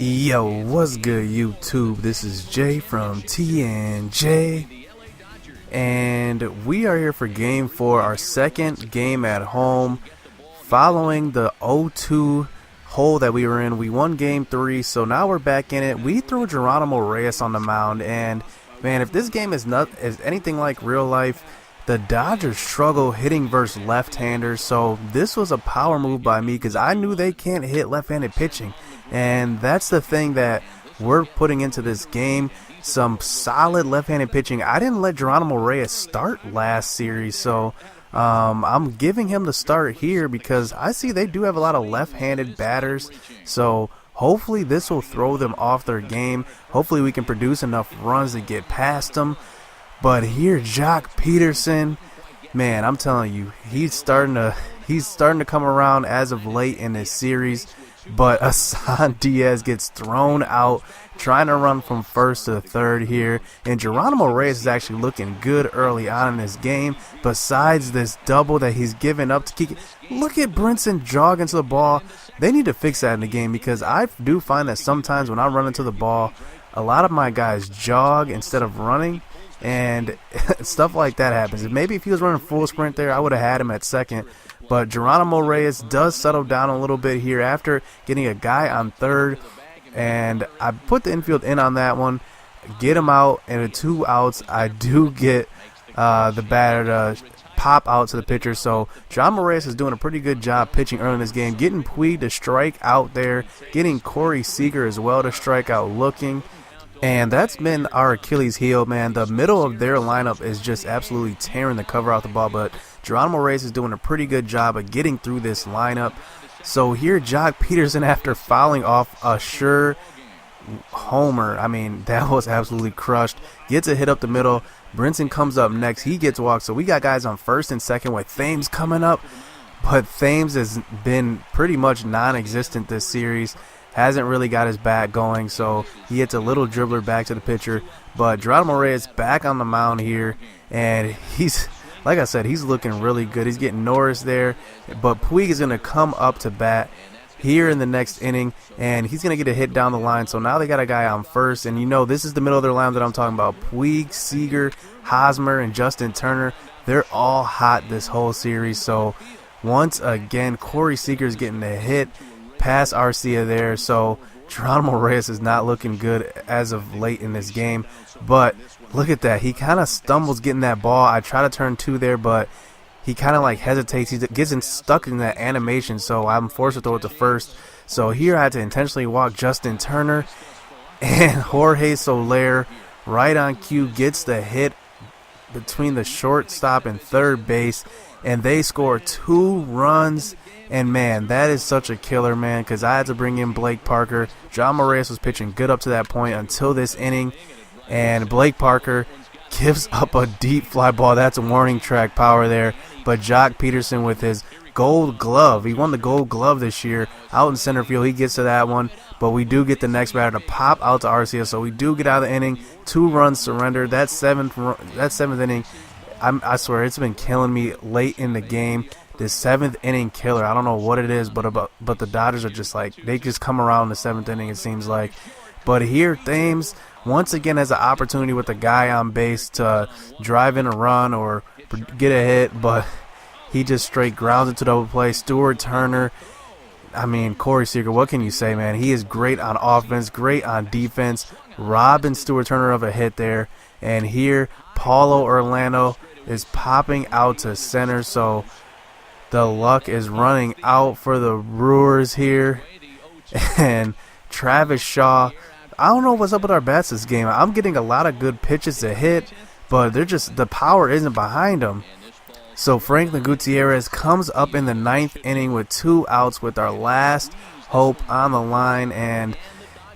Yo, what's good YouTube? This is Jay from TNJ, and we are here for game 4, our second game at home, following the 0-2 hole that we were in. We won game 3, so now we're back in it. We throw Geronimo Reyes on the mound, and man, if this game is anything like real life, the Dodgers struggle hitting versus left-handers, so this was a power move by me because I knew they can't hit left-handed pitching. And that's the thing that we're putting into this game, some solid left-handed pitching. I didn't let Geronimo Reyes start last series, so I'm giving him the start here because I see they do have a lot of left-handed batters. So hopefully this will throw them off their game. Hopefully we can produce enough runs to get past them. But here, Jock Peterson, man, I'm telling you, he's starting to come around as of late in this series. But Asan Diaz gets thrown out trying to run from first to third here. And Geronimo Reyes is actually looking good early on in this game. Besides this double that he's given up to Kiki. Look at Brinson jog into the ball. They need to fix that in the game because I do find that sometimes when I run into the ball, a lot of my guys jog instead of running. And stuff like that happens. Maybe if he was running full sprint there, I would have had him at second. But Geronimo Reyes does settle down a little bit here after getting a guy on third. And I put the infield in on that one. Get him out. And with 2 outs, I do get the batter to pop out to the pitcher. So Geronimo Reyes is doing a pretty good job pitching early in this game. Getting Puig to strike out there. Getting Corey Seager as well to strike out looking. And that's been our Achilles heel, man. The middle of their lineup is just absolutely tearing the cover off the ball. But Geronimo Reyes is doing a pretty good job of getting through this lineup. So here, Jock Peterson, after fouling off a sure homer, I mean, that was absolutely crushed, gets a hit up the middle. Brinson comes up next. He gets walked. So we got guys on first and second with Thames coming up. But Thames has been pretty much non-existent this series. Hasn't really got his bat going, so he hits a little dribbler back to the pitcher. But Geronimo Reyes back on the mound here, and he's, like I said, he's looking really good. He's getting Norris there, but Puig is going to come up to bat here in the next inning, and he's going to get a hit down the line. So now they got a guy on first, and you know this is the middle of their line that I'm talking about. Puig, Seager, Hosmer, and Justin Turner, they're all hot this whole series. So once again, Corey Seager is getting a hit past Arcia there, so Geronimo Reyes is not looking good as of late in this game. But look at that, he kind of stumbles getting that ball. I try to turn 2 there, but he kind of like hesitates. He gets stuck in that animation, so I'm forced to throw it to first. So here I had to intentionally walk Justin Turner, and Jorge Soler right on cue gets the hit between the shortstop and third base, and they score 2 runs. And man, that is such a killer, man, because I had to bring in Blake Parker. Geronimo Reyes was pitching good up to that point until this inning, and Blake Parker gives up a deep fly ball. That's a warning track power there. But Jock Peterson with his gold glove, he won the gold glove this year, out in center field. He gets to that one, but we do get the next batter to pop out to Arcia, so we do get out of the inning. 2 runs surrendered. That seventh inning, I swear, it's been killing me late in the game. This 7th inning killer, I don't know what it is, but the Dodgers are just like, they just come around in the 7th inning, it seems like. But here, Thames once again has an opportunity with a guy on base to drive in a run or get a hit, but he just straight grounds into double play. Stuart Turner, I mean, Corey Seager, what can you say, man? He is great on offense, great on defense. Robbing Stuart Turner of a hit there. And here, Paulo Orlando is popping out to center, so the luck is running out for the Brewers here. And Travis Shaw, I don't know what's up with our bats this game. I'm getting a lot of good pitches to hit, but they're just, the power isn't behind them. So Franklin Gutierrez comes up in the 9th inning with 2 outs with our last hope on the line, and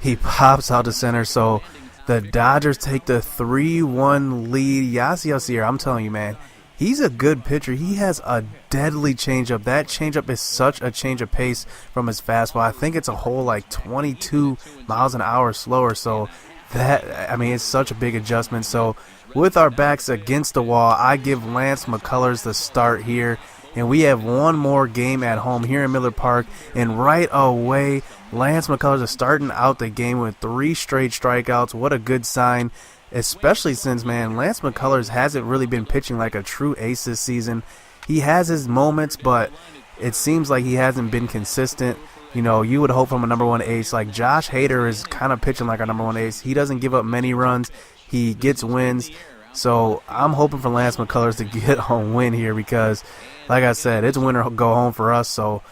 he pops out to center. So the Dodgers take the 3-1 lead. Yasiel Sierra, I'm telling you, man, he's a good pitcher. He has a deadly changeup. That changeup is such a change of pace from his fastball. I think it's a whole like 22 miles an hour slower. So that, I mean, it's such a big adjustment. So with our backs against the wall, I give Lance McCullers the start here. and we have one more game at home here in Miller Park. And right away, Lance McCullers is starting out the game with 3 straight strikeouts. What a good sign, especially since, man, Lance McCullers hasn't really been pitching like a true ace this season. He has his moments, but it seems like he hasn't been consistent. You know, you would hope from a number 1 ace. Like Josh Hader is kind of pitching like a number 1 ace. He doesn't give up many runs. He gets wins. So I'm hoping for Lance McCullers to get a win here because, like I said, it's win or go home for us. So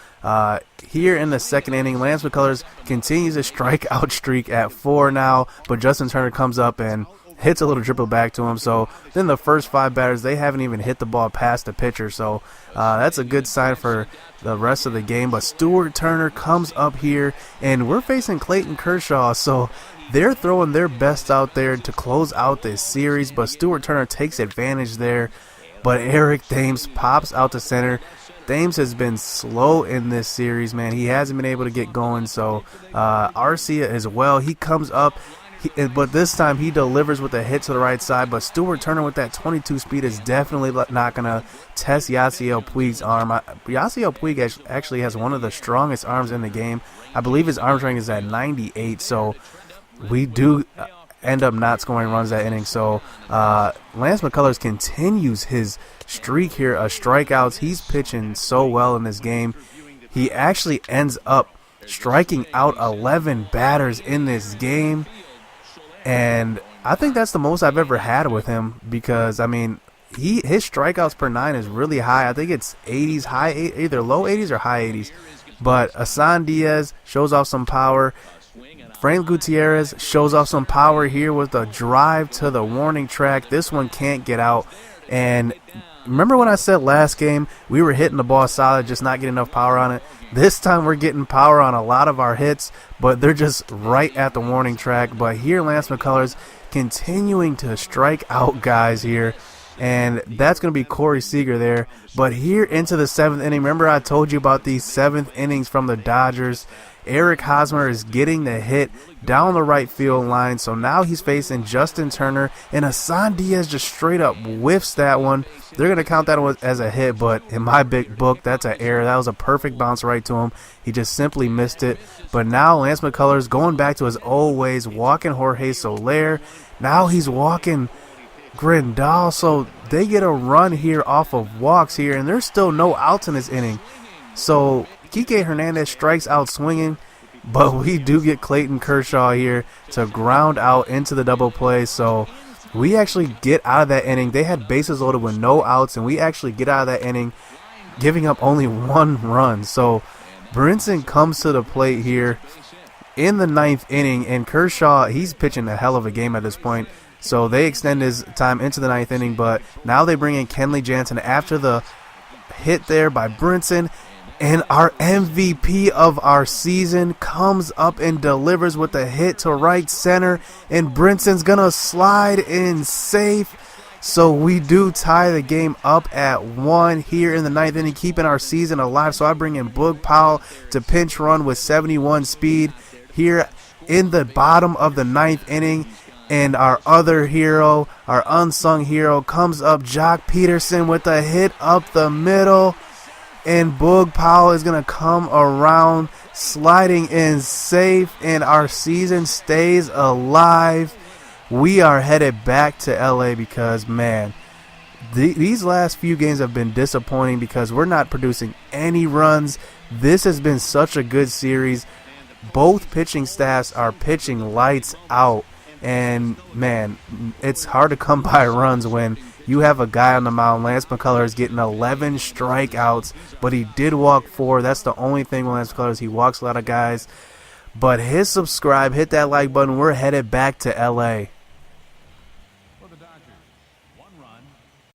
here in the second inning, Lance McCullers continues a strikeout streak at 4 now, but Justin Turner comes up and hits a little triple back to him. So then the first 5 batters, they haven't even hit the ball past the pitcher. So that's a good sign for the rest of the game. But Stuart Turner comes up here, and we're facing Clayton Kershaw. So they're throwing their best out there to close out this series, but Stuart Turner takes advantage there. But Eric Thames pops out to center. Thames has been slow in this series, man. He hasn't been able to get going. So Arcia as well. He comes up, but this time he delivers with a hit to the right side. But Stuart Turner with that 22 speed is definitely not going to test Yasiel Puig's arm. Yasiel Puig actually has one of the strongest arms in the game. I believe his arm strength is at 98. So we do end up not scoring runs that inning. So Lance McCullers continues his streak here of strikeouts. He's pitching so well in this game. He actually ends up striking out 11 batters in this game. And I think that's the most I've ever had with him because, I mean, his strikeouts per 9 is really high. I think it's 80s, either low 80s or high 80s. But Asan Diaz shows off some power. Frank Gutierrez shows off some power here with a drive to the warning track. This one can't get out. And remember when I said last game we were hitting the ball solid, just not getting enough power on it? This time we're getting power on a lot of our hits, but they're just right at the warning track. But here Lance McCullers continuing to strike out guys here. And that's going to be Corey Seager there. But here into the 7th inning, remember I told you about these 7th innings from the Dodgers. Eric Hosmer is getting the hit down the right field line. So now he's facing Justin Turner, and Asan Diaz just straight up whiffs that one. They're going to count that as a hit, but in my big book, that's an error. That was a perfect bounce right to him. He just simply missed it. But now Lance McCullers going back to his old ways, walking Jorge Soler. Now he's walking Grandal. So they get a run here off of walks here, and there's still no outs in this inning. So Kike Hernandez strikes out swinging, but we do get Clayton Kershaw here to ground out into the double play. So we actually get out of that inning. They had bases loaded with no outs, and we actually get out of that inning giving up only 1 run. So Brinson comes to the plate here in the 9th inning, and Kershaw, he's pitching a hell of a game at this point. So they extend his time into the 9th inning, but now they bring in Kenley Jansen after the hit there by Brinson. And our MVP of our season comes up and delivers with a hit to right center. And Brinson's going to slide in safe. So we do tie the game up at 1 here in the 9th inning, keeping our season alive. So I bring in Boog Powell to pinch run with 71 speed here in the bottom of the 9th inning. And our other hero, our unsung hero, comes up, Jock Peterson, with a hit up the middle. And Boog Powell is going to come around, sliding in safe, and our season stays alive. We are headed back to LA because, man, these last few games have been disappointing because we're not producing any runs. This has been such a good series. Both pitching staffs are pitching lights out. And, man, it's hard to come by runs when you have a guy on the mound. Lance McCullers getting 11 strikeouts, but he did walk 4. That's the only thing with Lance McCullers. He walks a lot of guys. But hit subscribe, hit that like button. We're headed back to LA.